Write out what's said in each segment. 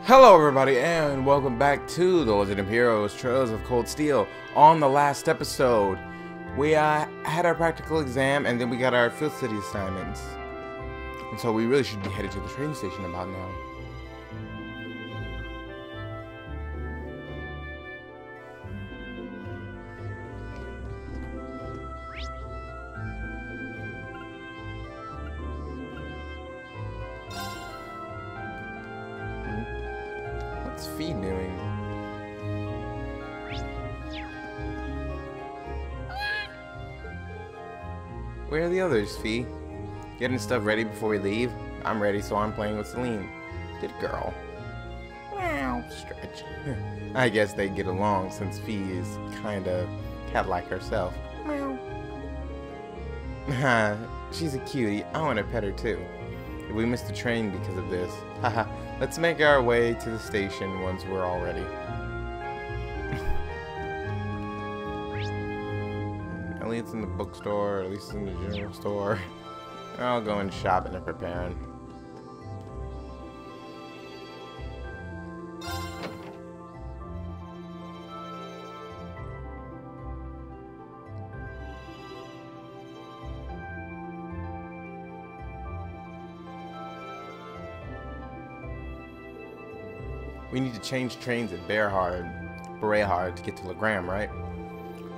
Hello everybody and welcome back to the Legend of Heroes Trails of Cold Steel. On the last episode, we had our practical exam and then we got our field study assignments. And so we really should be headed to the train station about now. What's Fee doing? Where are the others, Fee? Getting stuff ready before we leave? I'm ready, so I'm playing with Celine. Good girl. Meow, stretch. I guess they get along since Fee is kinda cat-like herself. Meow. She's a cutie. I want to pet her too. If we missed the train because of this, haha. Let's make our way to the station once we're all ready. Elliot's in the bookstore, or at least in the general store. I'll go and shopping and preparing. We need to change trains at Berehard to get to Legram, right?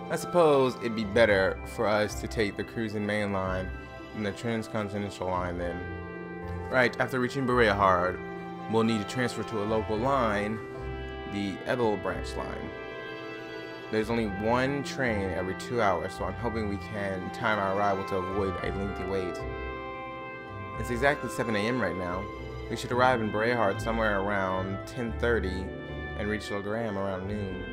I suppose it'd be better for us to take the cruising main line and the transcontinental line then. Right, after reaching Berehard, we'll need to transfer to a local line, the Ebel branch line. There's only one train every 2 hours, so I'm hoping we can time our arrival to avoid a lengthy wait. It's exactly 7 AM right now. We should arrive in Berehard somewhere around 10:30 and reach Legram around noon.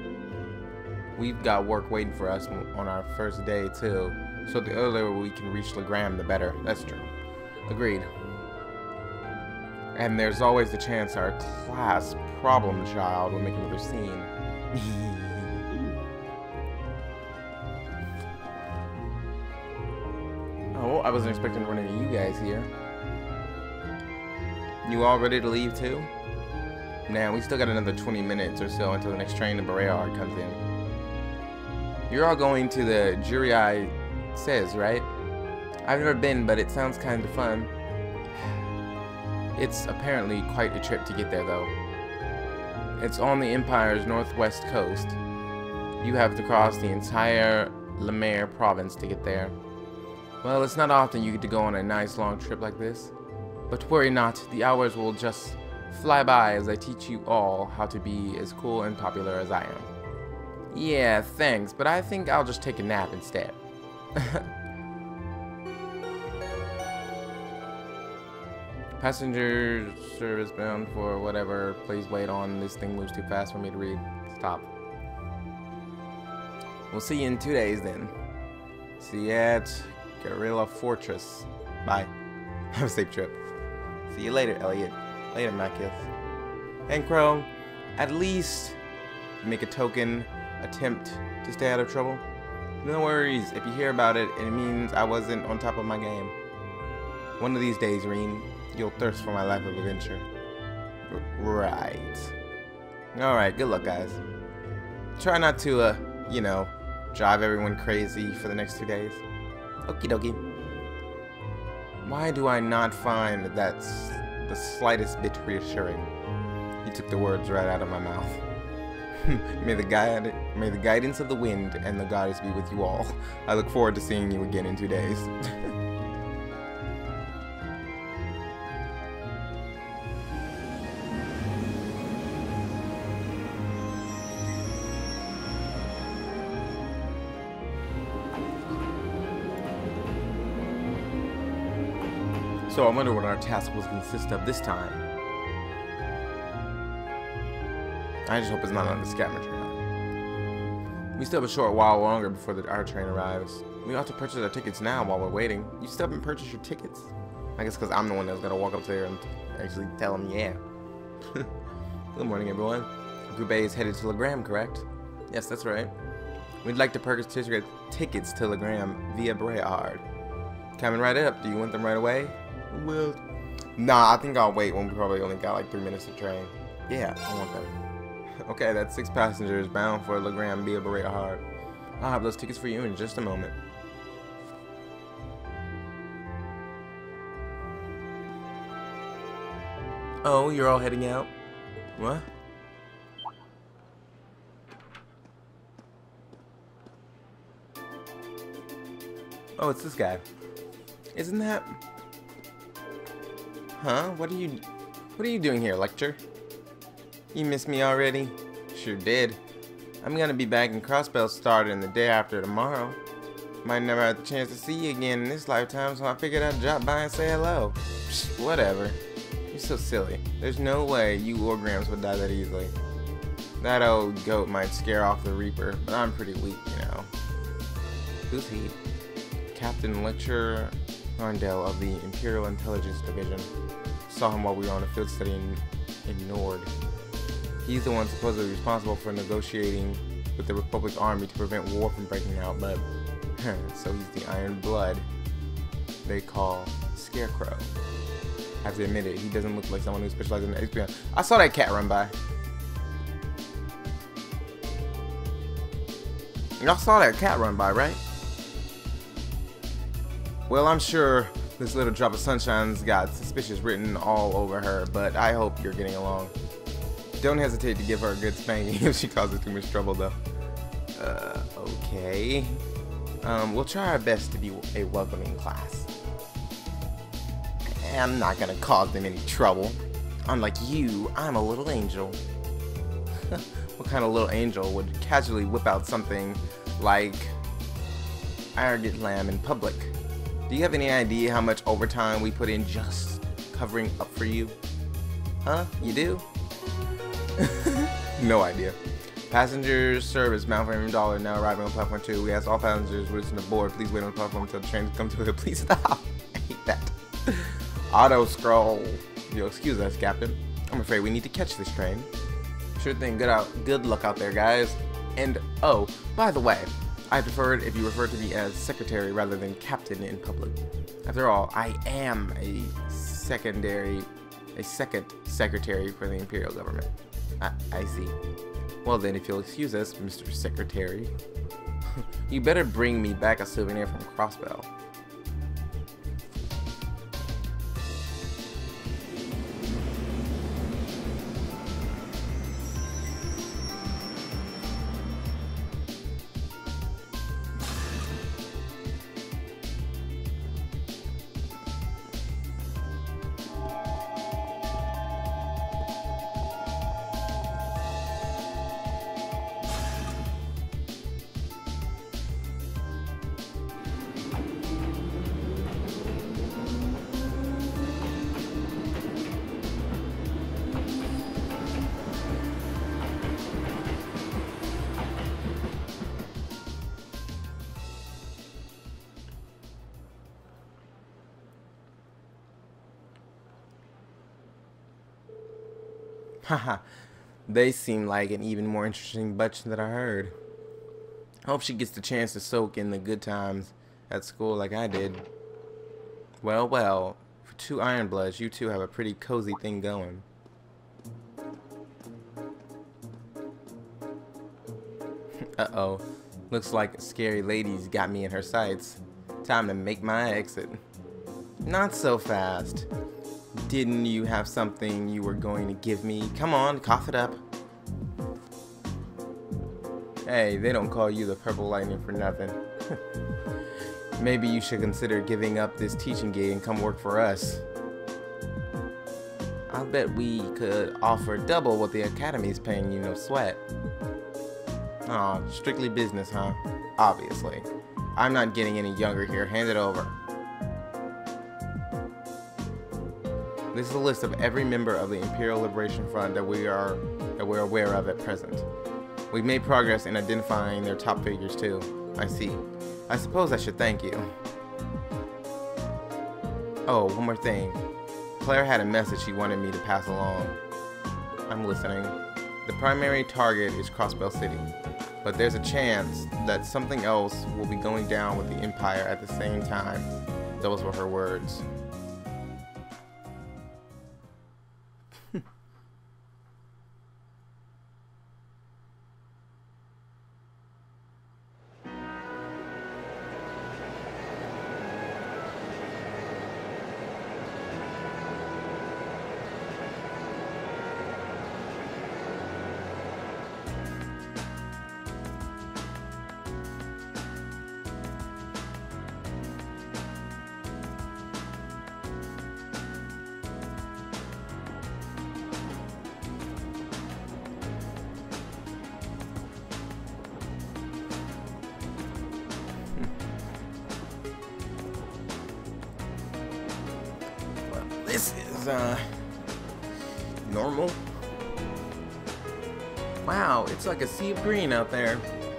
We've got work waiting for us on our first day too, so the earlier we can reach Legram, the better. That's true. Agreed. And there's always the chance our class problem child will make another scene. Oh, I wasn't expecting to run into you guys here. You all ready to leave too? Now, we still got another 20 minutes or so until the next train to Berehard comes in. You're all going to the Jury says, right? I've never been, but it sounds kind of fun. It's apparently quite a trip to get there, though. It's on the Empire's northwest coast. You have to cross the entire Lemer province to get there. Well, it's not often you get to go on a nice long trip like this. But worry not, the hours will just fly by as I teach you all how to be as cool and popular as I am. Yeah, thanks, but I think I'll just take a nap instead. Passenger service bound for whatever, please wait on. This thing moves too fast for me to read. Stop. We'll see you in 2 days then. See you at Guerrilla Fortress. Bye. Have a safe trip. See you later, Elliot. Later, Mackiff. And Crow, at least make a token attempt to stay out of trouble. No worries, if you hear about it, it means I wasn't on top of my game. One of these days, Reen, you'll thirst for my life of adventure. Right. Alright, good luck, guys. Try not to, you know, drive everyone crazy for the next 2 days. Okie dokie. Why do I not find that's the slightest bit reassuring? You took the words right out of my mouth. May the guidance of the wind and the goddess be with you all. I look forward to seeing you again in 2 days. So I wonder what our task will consist of this time. I just hope it's not on the scavenger hunt. We still have a short while longer before our train arrives. We ought to purchase our tickets now while we're waiting. You still haven't purchased your tickets. I guess because I'm the one that's going to walk up there and actually tell them, yeah. Good morning, everyone. Group A is headed to Legram, correct? Yes, that's right. We'd like to purchase tickets to Legram via Berehard. Coming right up. Do you want them right away? Well, Nah, I think I'll wait when we probably only got like 3 minutes to train. Yeah, I want that. Okay, that's 6 passengers bound for Legram via Beretta Hard. I'll have those tickets for you in just a moment. Oh, you're all heading out? What? Oh, it's this guy. Isn't that... Huh? What are you doing here, lecture? You missed me already? Sure did. I'm gonna be back in Crossbell starting the day after tomorrow. Might never have the chance to see you again in this lifetime, so I figured I'd drop by and say hello. Psh, whatever. You're so silly. There's no way you Legrams would die that easily. That old goat might scare off the Reaper, but I'm pretty weak, you know. Who's he? Captain Lecturer Arndell of the Imperial Intelligence Division. Saw him while we were on a field study in Nord. He's the one supposedly responsible for negotiating with the Republic Army to prevent war from breaking out, but so he's the Iron Blood they call Scarecrow. I have to admit it, he doesn't look like someone who specializes in espionage. I saw that cat run by. Y'all saw that cat run by, right? Well, I'm sure this little drop of sunshine's got suspicious written all over her, but I hope you're getting along. Don't hesitate to give her a good spanking if she causes too much trouble, though. Okay. We'll try our best to be a welcoming class. I'm not gonna cause them any trouble. Unlike you, I'm a little angel. What kind of little angel would casually whip out something like arrogant lamb in public? Do you have any idea how much overtime we put in just covering up for you? Huh? You do? No idea. Passengers service bound for $1 now arriving on platform 2. We ask all passengers listen to board. Please wait on the platform until the train comes to it. Please stop. I hate that. Auto scroll. You'll excuse us, Captain. I'm afraid we need to catch this train. Sure thing. Good luck out there, guys. And oh, by the way, I preferred if you refer to me as secretary rather than captain in public. After all, I am a second secretary for the Imperial government. I see. Well then, if you'll excuse us, Mr. Secretary, you better bring me back a souvenir from Crossbell. Haha, they seem like an even more interesting bunch than I heard. I hope she gets the chance to soak in the good times at school like I did. Well, well, for 2 Ironbloods, you two have a pretty cozy thing going. Uh-oh, looks like a scary lady's got me in her sights. Time to make my exit. Not so fast. Didn't you have something you were going to give me? Come on, cough it up. Hey, they don't call you the Purple Lightning for nothing. Maybe you should consider giving up this teaching gig and come work for us. I'll bet we could offer double what the Academy's paying you, no sweat. Aw, strictly business, huh? Obviously. I'm not getting any younger here. Hand it over. This is a list of every member of the Imperial Liberation Front that we're aware of at present. We've made progress in identifying their top figures too. I see. I suppose I should thank you. Oh, one more thing. Claire had a message she wanted me to pass along. I'm listening. The primary target is Crossbell City, but there's a chance that something else will be going down with the Empire at the same time. Those were her words. is, normal. Wow, it's like a sea of green out there.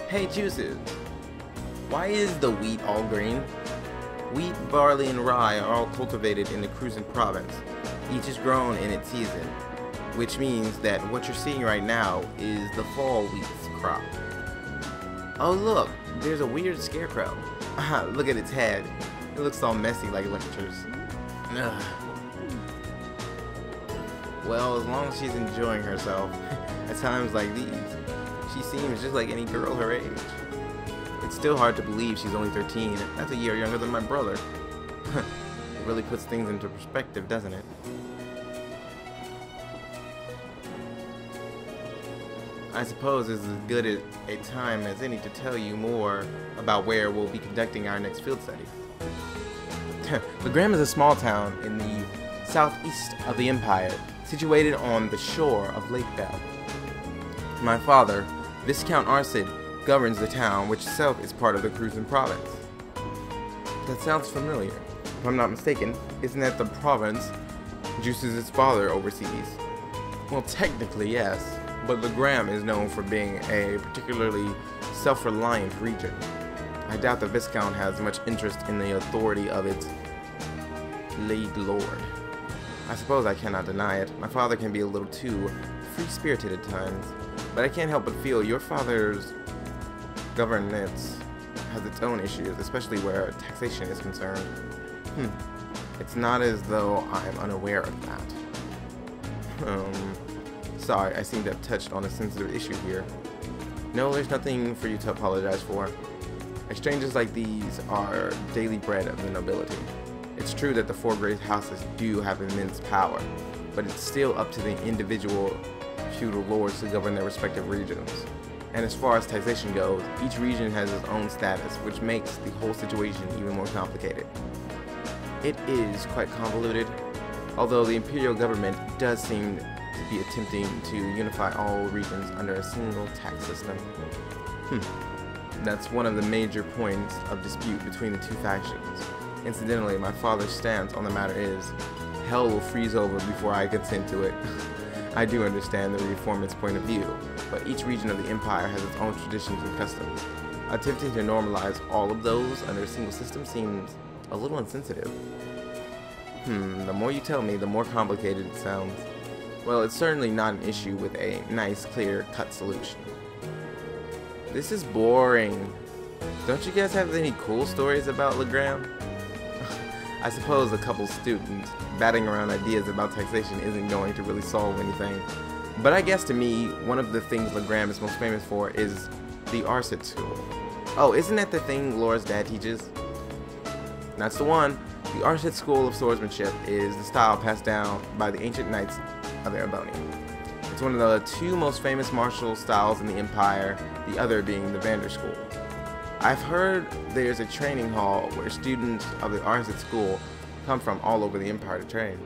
Hey, Juices. Why is the wheat all green? Wheat, barley, and rye are all cultivated in the Kruzen province. Each is grown in its season, which means that what you're seeing right now is the fall wheat crop. Oh look, there's a weird scarecrow. Look at its head. It looks all messy like lectures. Ugh. Well, as long as she's enjoying herself, at times like these, she seems just like any girl her age. It's still hard to believe she's only 13. That's a year younger than my brother. It really puts things into perspective, doesn't it? I suppose this is as good a time as any to tell you more about where we'll be conducting our next field study. Legram is a small town in the southeast of the Empire, situated on the shore of Lake Bell. My father, Viscount Arsid, governs the town, which itself is part of the Kruzen province. That sounds familiar. If I'm not mistaken, isn't that the province Juices' father oversees? Well, technically, yes, but Legram is known for being a particularly self-reliant region. I doubt the Viscount has much interest in the authority of its late lord. I suppose I cannot deny it. My father can be a little too free-spirited at times, but I can't help but feel your father's governance has its own issues, especially where taxation is concerned. It's not as though I'm unaware of that. Sorry, I seem to have touched on a sensitive issue here. No, there's nothing for you to apologize for. Exchanges like these are daily bread of the nobility. It's true that the four great houses do have immense power, but it's still up to the individual feudal lords to govern their respective regions. And as far as taxation goes, each region has its own status, which makes the whole situation even more complicated. It is quite convoluted, although the imperial government does seem to be attempting to unify all regions under a single tax system. That's one of the major points of dispute between the two factions. Incidentally, my father's stance on the matter is, hell will freeze over before I consent to it. I do understand the reformist's point of view, but each region of the empire has its own traditions and customs. Attempting to normalize all of those under a single system seems a little insensitive. The more you tell me, the more complicated it sounds. Well, it's certainly not an issue with a nice, clear-cut solution. This is boring. Don't you guys have any cool stories about Legram? I suppose a couple students batting around ideas about taxation isn't going to really solve anything. But I guess to me, one of the things Legram is most famous for is the Arsid School. Oh, isn't that the thing Laura's dad teaches? That's the one. The Arsid School of Swordsmanship is the style passed down by the ancient knights of Erebony. It's one of the two most famous martial styles in the Empire, the other being the Vander School. I've heard there's a training hall where students of the Arsid School come from all over the Empire to train.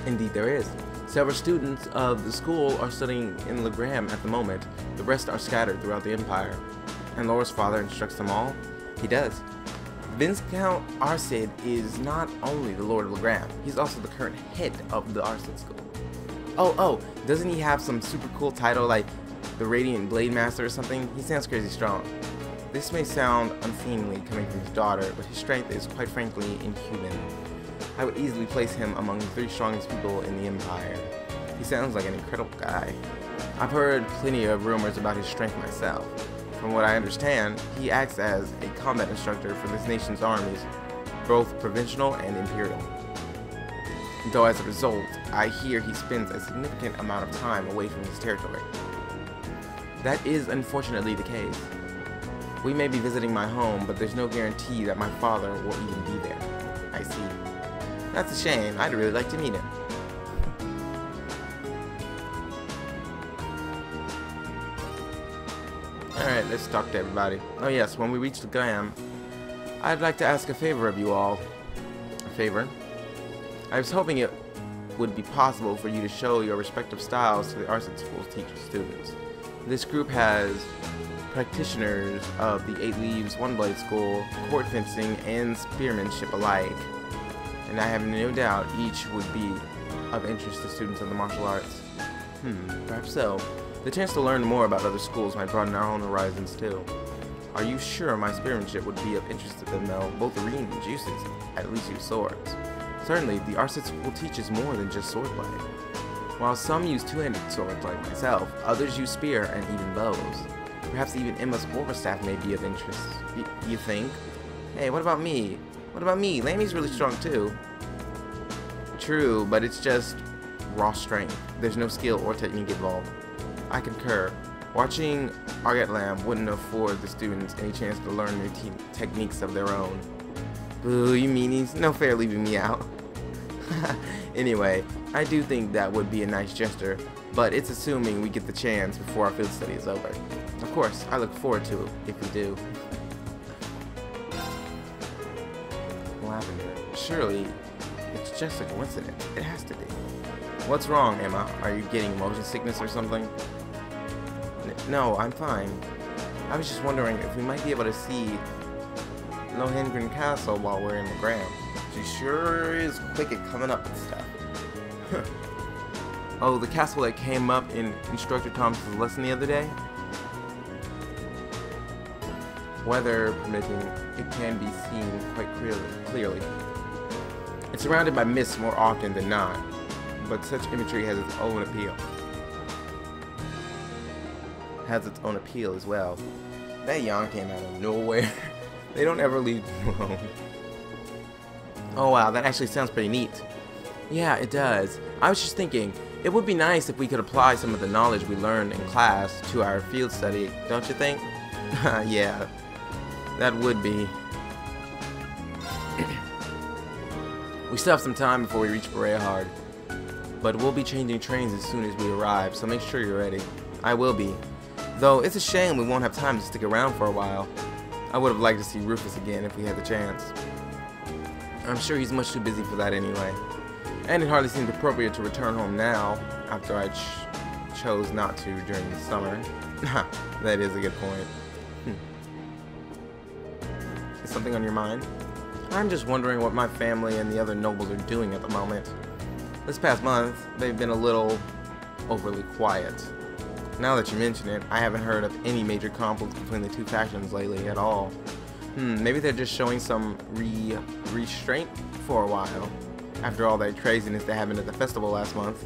Indeed there is. Several students of the school are studying in Legram at the moment. The rest are scattered throughout the Empire. And Laura's father instructs them all? He does. Viscount Arsid is not only the Lord of Legram, he's also the current head of the Arsid School. Oh, doesn't he have some super cool title like the Radiant Blade Master or something? He sounds crazy strong. This may sound unseemly coming from his daughter, but his strength is quite frankly inhuman. I would easily place him among the 3 strongest people in the Empire. He sounds like an incredible guy. I've heard plenty of rumors about his strength myself. From what I understand, he acts as a combat instructor for this nation's armies, both provincial and imperial. Though as a result, I hear he spends a significant amount of time away from his territory. That is unfortunately the case. We may be visiting my home, but there's no guarantee that my father will even be there. I see. That's a shame. I'd really like to meet him. Alright, let's talk to everybody. Oh yes, when we reach the Legram, I'd like to ask a favor of you all. A favor? I was hoping it would be possible for you to show your respective styles to the Arsid School's teachers students. This group has practitioners of the 8 Leaves, One Blade School, court fencing, and spearmanship alike. And and I have no doubt each would be of interest to students of the martial arts. Perhaps so. The chance to learn more about other schools might broaden our own horizons too. Are you sure my spearmanship would be of interest to them though? Both Arene and Juices at least use swords. Certainly, the arts at school teaches more than just swordplay. While some use two-handed swords like myself, others use spear and even bows. Perhaps even Emma's quarterstaff may be of interest. You think? Hey, what about me? What about me? Lammy's really strong too. True, but it's just raw strength. There's no skill or technique involved. I concur. Watching Argat Lamb wouldn't afford the students any chance to learn new techniques of their own. Boo, you meanies. No fair leaving me out. Anyway, I do think that would be a nice gesture, but it's assuming we get the chance before our field study is over. Of course, I look forward to it if we do. Lavender. Surely, it's just a coincidence. It has to be. What's wrong, Emma? Are you getting motion sickness or something? No, I'm fine. I was just wondering if we might be able to see Lohengrin Castle while we're in Legram. She sure is quick at coming up with stuff. Oh, the castle that came up in Instructor Thomas's lesson the other day? Weather permitting, it can be seen quite clearly. It's surrounded by mist more often than not, but such imagery has its own appeal. As well. That yawn came out of nowhere. They don't ever leave me alone. Oh wow, that actually sounds pretty neat. Yeah, it does. I was just thinking, it would be nice if we could apply some of the knowledge we learned in class to our field study, don't you think? Yeah, that would be. We still have some time before we reach Berehard, but we'll be changing trains as soon as we arrive, so make sure you're ready. I will be. Though it's a shame we won't have time to stick around for a while. I would have liked to see Rufus again if we had the chance. I'm sure he's much too busy for that anyway. And it hardly seemed appropriate to return home now, after I chose not to during the summer. That is a good point. Is something on your mind? I'm just wondering what my family and the other nobles are doing at the moment. This past month, they've been a little overly quiet. Now that you mention it, I haven't heard of any major conflicts between the two factions lately at all. Maybe they're just showing some restraint for a while, after all that craziness that happened at the festival last month.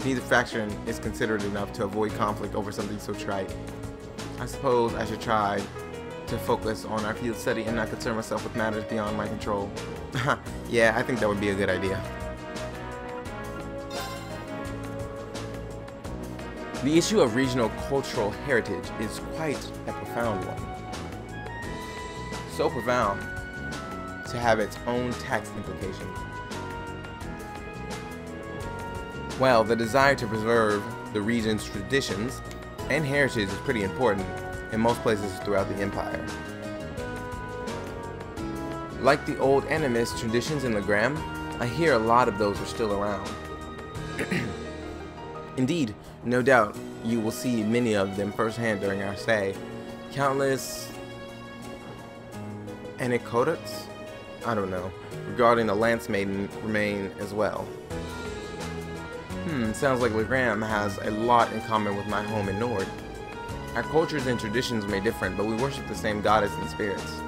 Neither faction is considerate enough to avoid conflict over something so trite. I suppose I should try to focus on our field study and not concern myself with matters beyond my control. Yeah, I think that would be a good idea. The issue of regional cultural heritage is quite a profound one. So profound to have its own tax implications. Well, the desire to preserve the region's traditions and heritage is pretty important in most places throughout the empire. Like the old animist traditions in Legram, I hear a lot of those are still around. Indeed, no doubt you will see many of them firsthand during our stay. Countless anecdotes, I don't know, regarding the Lance Maiden remain as well. Sounds like Legram has a lot in common with my home in Nord. Our cultures and traditions may differ, but we worship the same goddess and spirits.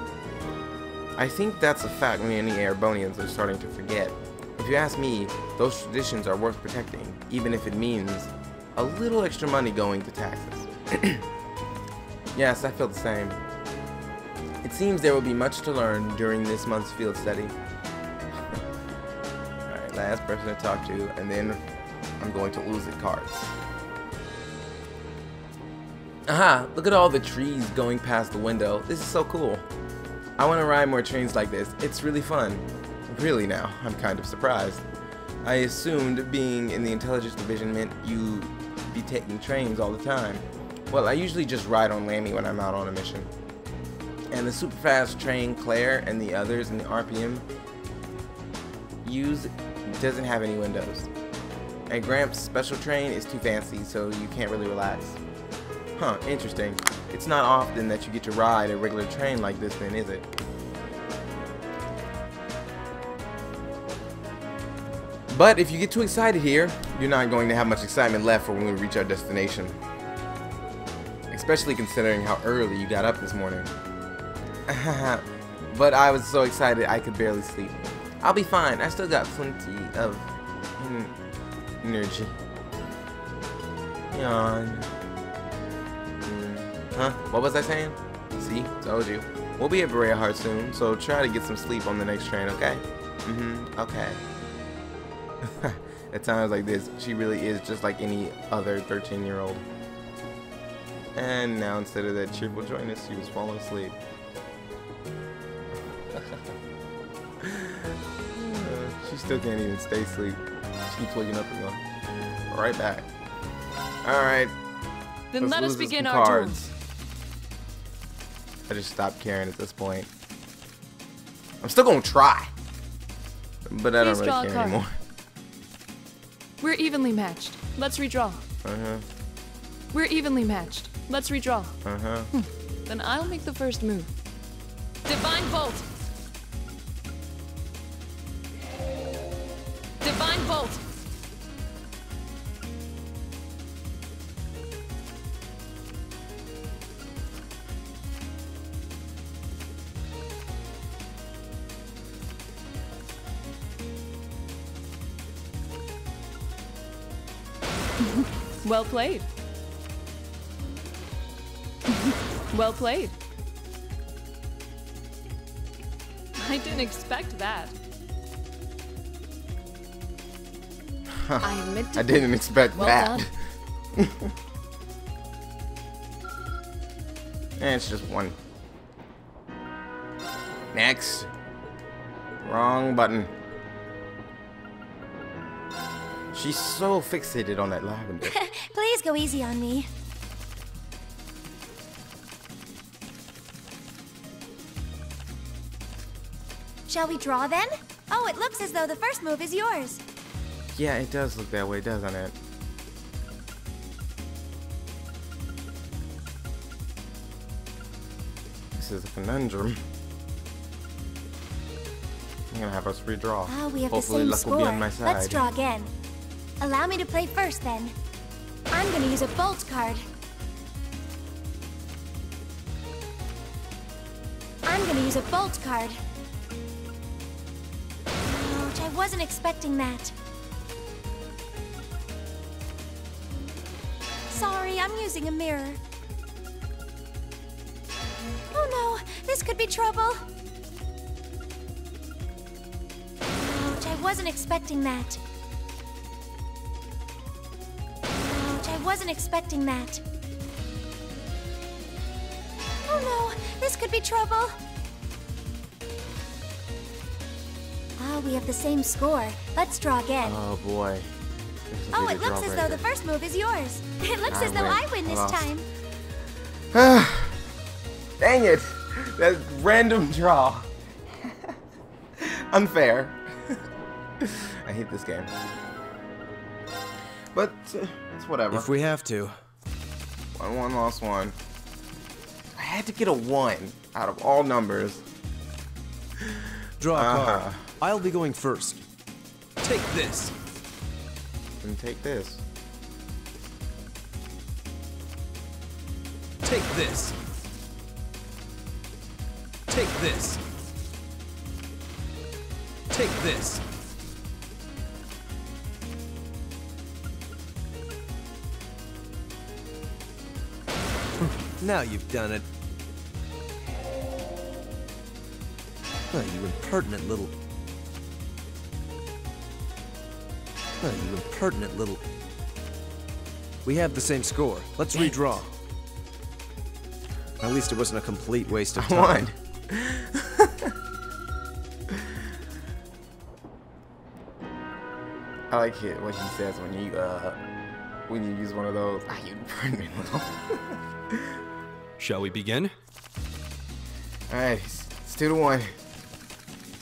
I think that's a fact many Erebonians are starting to forget. If you ask me, those traditions are worth protecting, even if it means a little extra money going to taxes. Yes, I feel the same. It seems there will be much to learn during this month's field study. Alright, last person to talk to, and then I'm going to lose the cards. Aha! Look at all the trees going past the window. This is so cool. I want to ride more trains like this. It's really fun. Really now, I'm kind of surprised. I assumed being in the intelligence division meant you'd be taking trains all the time. Well, I usually just ride on Lammy when I'm out on a mission. And the super fast train Claire and the others in the RPM use doesn't have any windows. And Gramps' special train is too fancy, so you can't really relax. Huh, interesting. It's not often that you get to ride a regular train like this then, is it? But if you get too excited here, you're not going to have much excitement left for when we reach our destination. Especially considering how early you got up this morning. But I was so excited I could barely sleep. I'll be fine. I still got plenty of energy. Yawn. Huh? What was I saying? See? Told you. We'll be at Berea Heart soon, so try to get some sleep on the next train, okay? Okay. At times like this, she really is just like any other 13-year-old. And now instead of that cheerful joyness, she was falling asleep. She still can't even stay asleep. She keeps waking up and going, right back. Alright. Then let us begin our cards. I just stopped caring at this point. I'm still gonna try. But I don't really care anymore. We're evenly matched. Let's redraw. We're evenly matched. Let's redraw. Then I'll make the first move. Divine Bolt. Divine Bolt. Well played. Well played. I didn't expect that. I admit to I didn't expect that. And it's just one. Next. Wrong button. She's so fixated on that lavender. Please go easy on me. Shall we draw then? Oh, it looks as though the first move is yours. Yeah, it does look that way, doesn't it? This is a conundrum. I'm gonna have us redraw. Ah, we have Hopefully the same luck will score. be on my side. Let's draw again. Allow me to play first then. I'm gonna use a bolt card. I'm gonna use a bolt card. Ouch, I wasn't expecting that. Sorry, I'm using a mirror. Oh no, this could be trouble. Ouch, I wasn't expecting that. Ouch, I wasn't expecting that. Oh no, this could be trouble. Ah, we have the same score. Let's draw again. Oh boy. Oh, it looks as though the first move is yours. It looks as though I win this time. Dang it! That random draw. Unfair. I hate this game. But it's whatever. If we have to. 1-1 lost one. I had to get a 1 out of all numbers. Draw a card. I'll be going first. Take this. And take this. Take this. Take this. Take this. Now you've done it. Oh, you impertinent little... Oh, you impertinent little... We have the same score. Let's redraw. At least it wasn't a complete waste of time. I like it what he says when you use one of those. Ah, you impertinent little. Shall we begin? Alright, it's 2-1.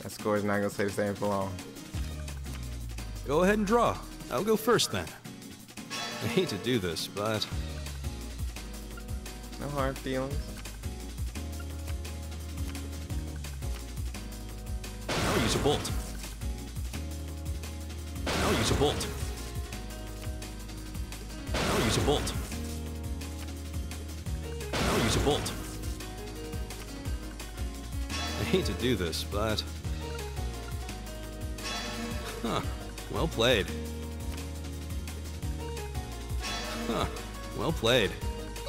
That score is not gonna stay the same for long. Go ahead and draw. I'll go first then. I hate to do this, but... No hard feelings. I'll use a bolt. I'll Now use a bolt. Now use a bolt. Now use a bolt. I hate to do this, but... Huh. Well played. Huh. Well played.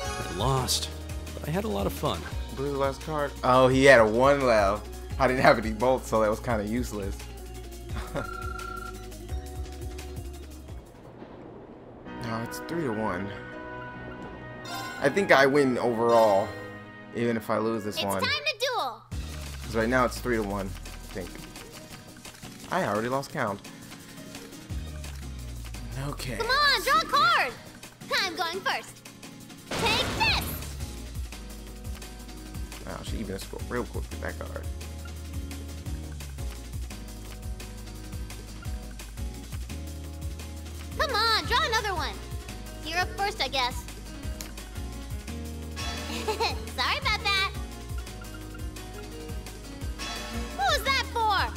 I lost, but I had a lot of fun. Blew the last card. Oh, he had a 1 left. I didn't have any bolts, so that was kind of useless. No, it's 3-1. I think I win overall, even if I lose this one. It's time to duel. Because right now it's 3-1, I think. I already lost count. Okay. Come on, draw a card. I'm going first. Take this. Wow, she even scored real quick with that card. Come on, draw another one. You're up first, I guess. Sorry about that. What was that for?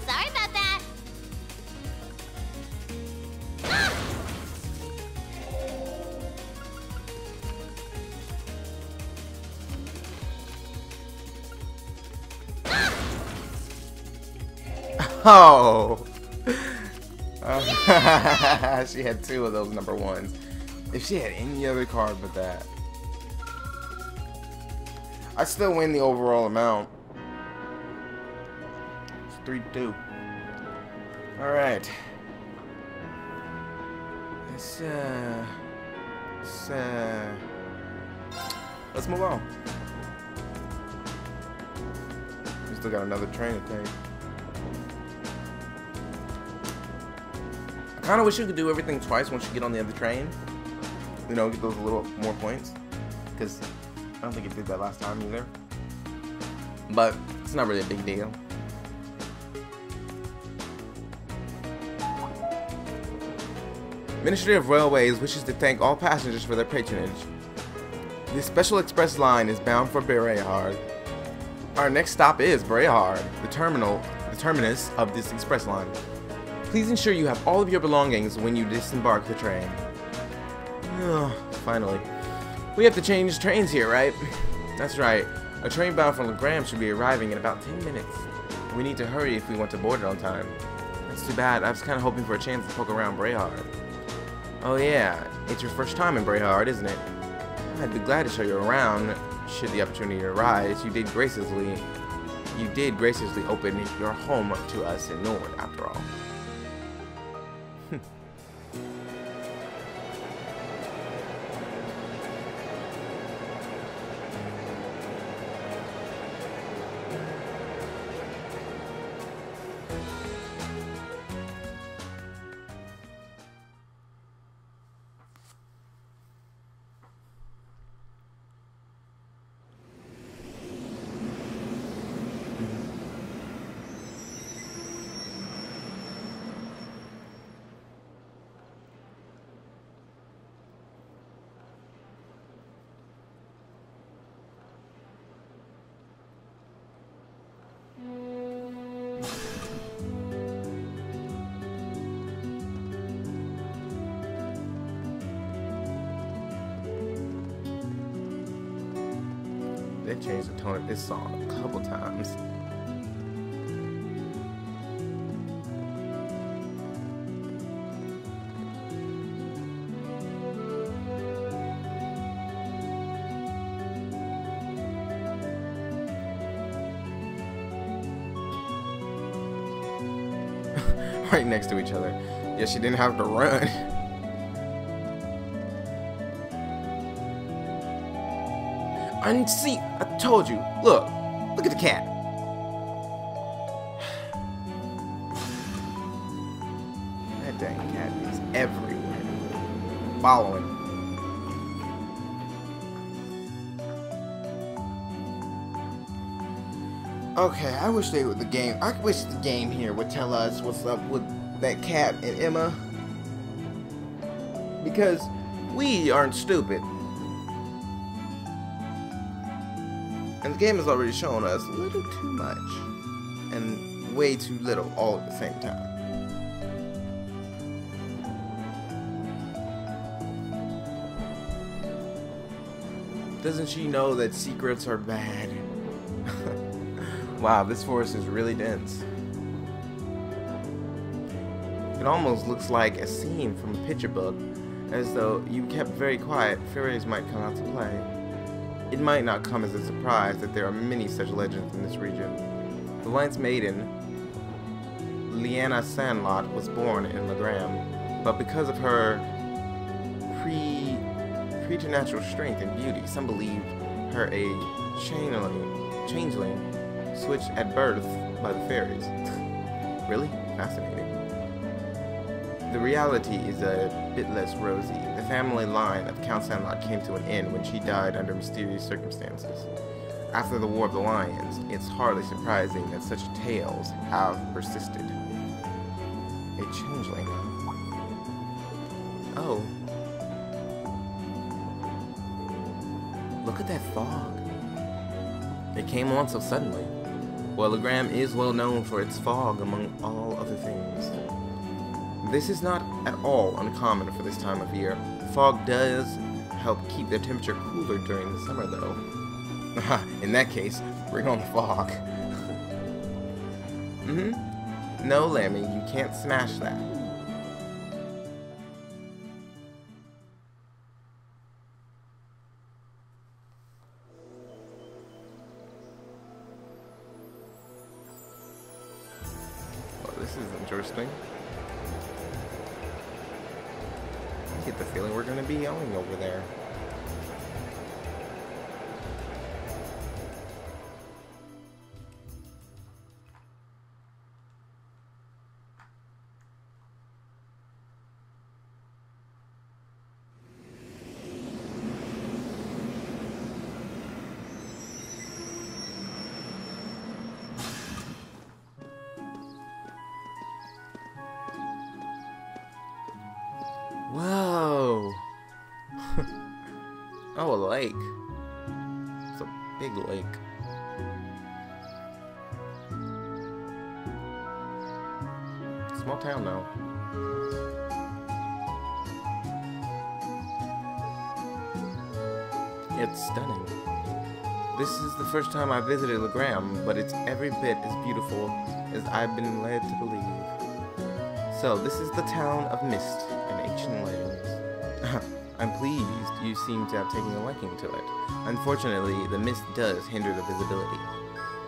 Sorry about that. Ah! Oh! She had 2 of those number 1s. If she had any other card but that, I still win the overall amount. It's 3-2. Alright. Let's move on. We still got another train to take. I kind of wish you could do everything twice once you get on the other train. You know, get those little more points. Because I don't think it did that last time either. But it's not really a big deal. Ministry of Railways wishes to thank all passengers for their patronage. The Special Express line is bound for Berehard. Our next stop is Berehard, the terminus of this express line. Please ensure you have all of your belongings when you disembark the train. Oh, finally. We have to change trains here, right? That's right. A train bound from Legram should be arriving in about 10 minutes. We need to hurry if we want to board it on time. That's too bad. I was kind of hoping for a chance to poke around Berehard. Oh yeah, it's your first time in Berehard, isn't it? I'd be glad to show you around should the opportunity arise. You did graciously open your home to us in Nord, after all. They changed the tone of this song a couple times. Right next to each other. Yeah, she didn't have to run. And see, I told you. Look at the cat. That dang cat is everywhere. Following. Okay, I wish the game here would tell us what's up with that cat and Emma. Because we aren't stupid. And the game has already shown us a little too much and way too little all at the same time. Doesn't she know that secrets are bad? Wow, this forest is really dense. It almost looks like a scene from a picture book, as though you kept very quiet, fairies might come out to play. It might not come as a surprise that there are many such legends in this region. The Light's Maiden, Lyanna Sandlot, was born in Legram, but because of her preternatural strength and beauty, some believe her a changeling switched at birth by the fairies. Really? Fascinating. The reality is a bit less rosy. The family line of Count Sandlot came to an end when she died under mysterious circumstances. After the War of the Lions, it's hardly surprising that such tales have persisted. A changeling, huh? Oh. Look at that fog. It came on so suddenly. Well, Legram is well known for its fog among all other things. This is not at all uncommon for this time of year. Fog does help keep the temperature cooler during the summer, though. In that case, bring on the fog. No, Lammy, you can't smash that. Well, this is interesting. I get the feeling we're going to be going over there. Whoa! Oh, a lake. It's a big lake. Small town now. It's stunning. This is the first time I visited Legram, but it's every bit as beautiful as I've been led to believe. So, this is the town of Mist and ancient lands. I'm pleased you seem to have taken a liking to it. Unfortunately, the mist does hinder the visibility.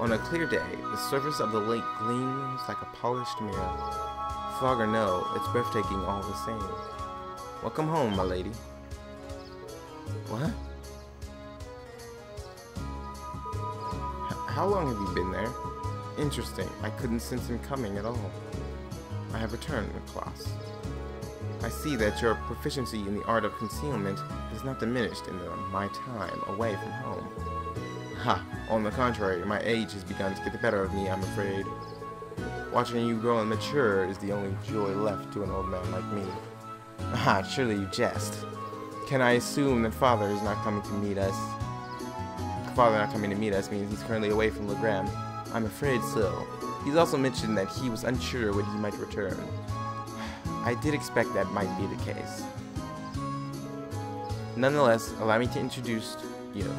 On a clear day, the surface of the lake gleams like a polished mirror. Fog or no, it's breathtaking all the same. Welcome home, my lady. What? How long have you been there? Interesting. I couldn't sense him coming at all. I have returned, class. I see that your proficiency in the art of concealment is not diminished in my time away from home. Ha! On the contrary, my age has begun to get the better of me, I'm afraid. Watching you grow and mature is the only joy left to an old man like me. Ah, surely you jest. Can I assume that Father is not coming to meet us? Father not coming to meet us means he's currently away from Legram. I'm afraid so. He's also mentioned that he was unsure when he might return. I did expect that might be the case. Nonetheless, allow me to introduce you.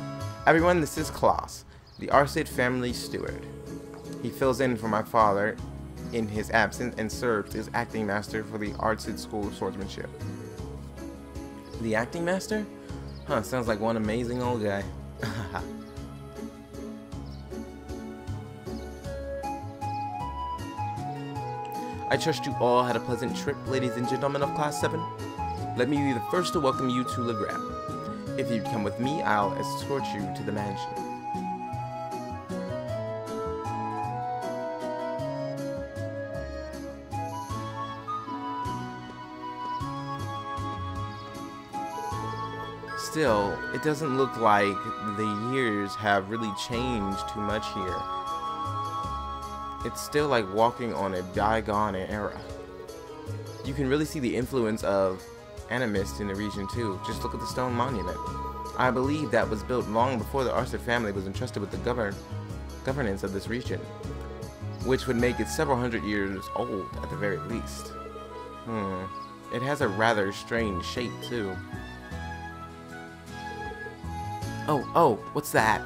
Everyone, this is Klaus, the Arcid family steward. He fills in for my father in his absence and serves as acting master for the Arcid School of Swordsmanship. The acting master? Huh, sounds like one amazing old guy. I trust you all had a pleasant trip, ladies and gentlemen of Class 7. Let me be the first to welcome you to Legram. If you come with me, I'll escort you to the mansion. Still, it doesn't look like the years have really changed too much here. It's still like walking on a bygone era. You can really see the influence of animists in the region too. Just look at the stone monument. I believe that was built long before the Arcid family was entrusted with the governance of this region, which would make it several hundred years old at the very least. It has a rather strange shape too. Oh, what's that?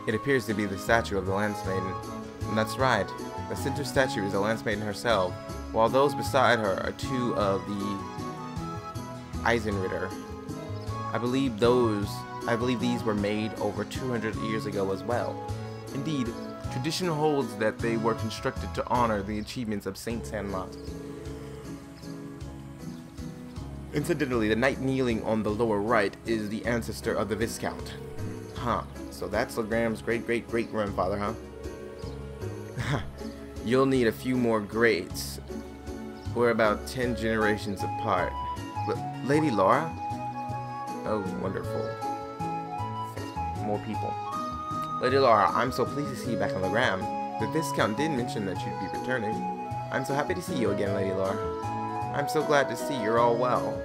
It appears to be the statue of the Lance Maiden. And that's right. The center statue is the Lance Maiden herself, while those beside her are two of the Eisenritter. I believe these were made over 200 years ago as well. Indeed, tradition holds that they were constructed to honor the achievements of Saint Sandlot. Incidentally, the knight kneeling on the lower right is the ancestor of the Viscount. Huh, so that's Legram's great-great-great-grandfather, huh? You'll need a few more greats. We're about 10 generations apart. Lady Laura? Oh, wonderful. More people. Lady Laura, I'm so pleased to see you back on Legram. The Viscount did mention that you'd be returning. I'm so happy to see you again, Lady Laura. I'm so glad to see you're all well.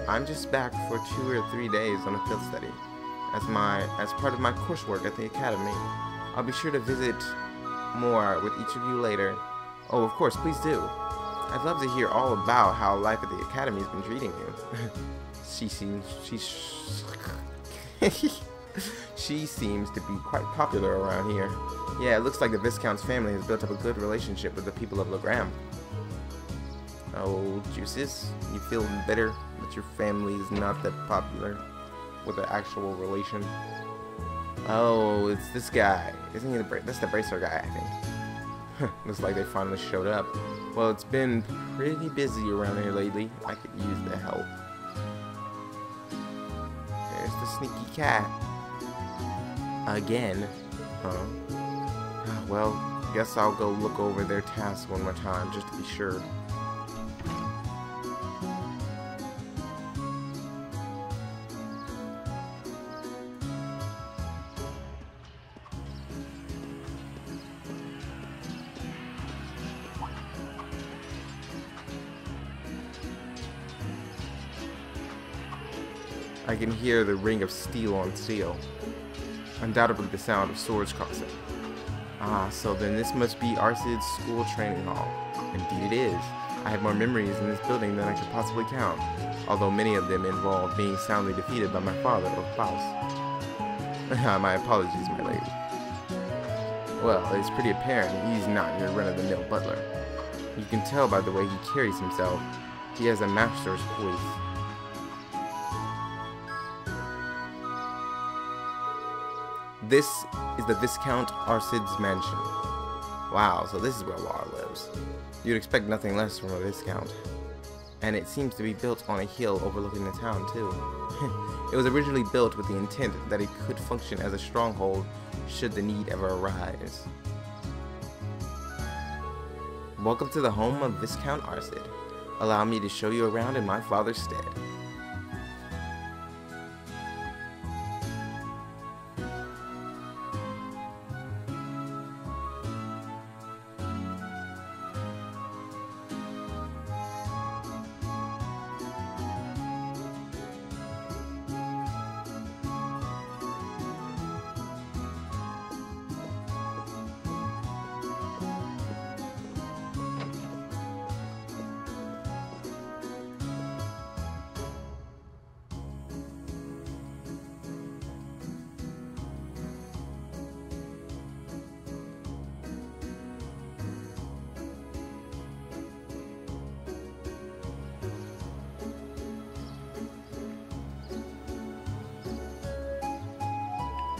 I'm just back for 2 or 3 days on a field study, as part of my coursework at the academy. I'll be sure to visit more with each of you later. Oh, of course, please do. I'd love to hear all about how life at the academy has been treating you. She seems to be quite popular around here. Yeah, it looks like the Viscount's family has built up a good relationship with the people of Legram. Oh, Juices, you feel bitter that your family is not that popular with an actual relation? Oh, it's this guy. Isn't he that's the bracer guy, I think. Looks like they finally showed up. Well, it's been pretty busy around here lately. I could use the help. There's the sneaky cat. Again. Huh? Well, guess I'll go look over their tasks one more time, just to be sure. I can hear the ring of steel on steel. Undoubtedly the sound of swords crossing. Ah, so then this must be Arsid's school training hall. Indeed it is. I have more memories in this building than I could possibly count, although many of them involve being soundly defeated by my father, or Klaus. My apologies, my lady. Well, it's pretty apparent he's not your run-of-the-mill butler. You can tell by the way he carries himself. He has a master's voice. This is the Viscount Arsid's mansion. Wow, so this is where Laura lives. You'd expect nothing less from a Viscount. And it seems to be built on a hill overlooking the town, too. It was originally built with the intent that it could function as a stronghold should the need ever arise. Welcome to the home of Viscount Arsid. Allow me to show you around in my father's stead.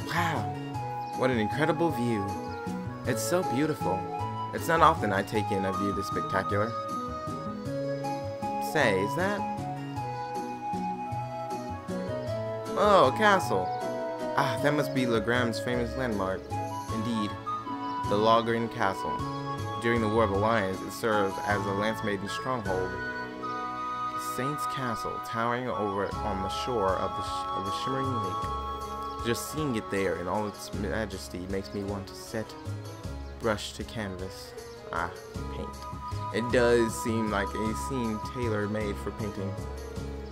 Wow, what an incredible view. It's so beautiful. It's not often I take in a view this spectacular. Say, is that... Oh, a castle. Ah, that must be Legram's famous landmark. Indeed, the Legram Castle. During the War of Alliance, it served as the Lance Maiden's stronghold. The Saint's Castle, towering over on the shore of the shimmering lake. Just seeing it there in all its majesty makes me want to set brush to canvas. Ah, paint. It does seem like a scene tailor-made for painting.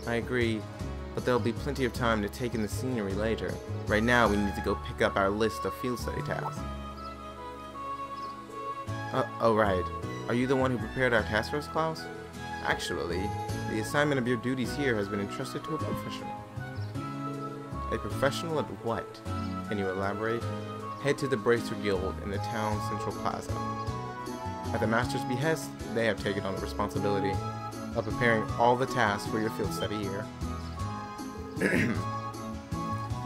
I agree, but there'll be plenty of time to take in the scenery later. Right now, we need to go pick up our list of field study tasks. Oh right. Are you the one who prepared our task for us, Klaus? Actually, the assignment of your duties here has been entrusted to a professional. A professional at what? Can you elaborate? Head to the Bracer Guild in the town's central plaza. At the Master's behest, they have taken on the responsibility of preparing all the tasks for your field study year.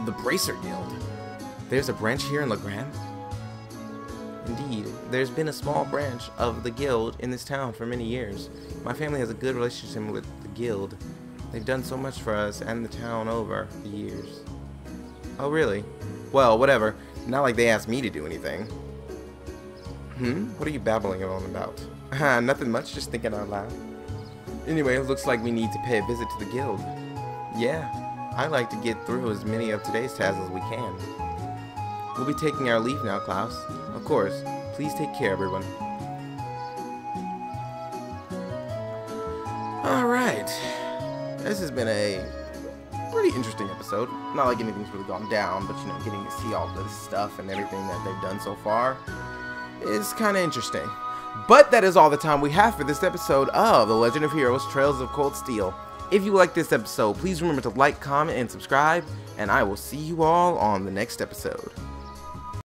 The Bracer Guild? There's a branch here in Legram? Indeed, there's been a small branch of the guild in this town for many years. My family has a good relationship with the guild. They've done so much for us and the town over the years. Oh, really? Well, whatever. Not like they asked me to do anything. What are you babbling on about? Nothing much, just thinking out loud. Anyway, it looks like we need to pay a visit to the guild. Yeah, I'd like to get through as many of today's tasks as we can. We'll be taking our leave now, Klaus. Of course, please take care, everyone. Alright. This has been a pretty interesting episode. Not like anything's really gone down, but you know, getting to see all this stuff and everything that they've done so far is kind of interesting. But that is all the time we have for this episode of The Legend of Heroes Trails of Cold Steel. If you like this episode, please remember to like, comment, and subscribe, and I will see you all on the next episode.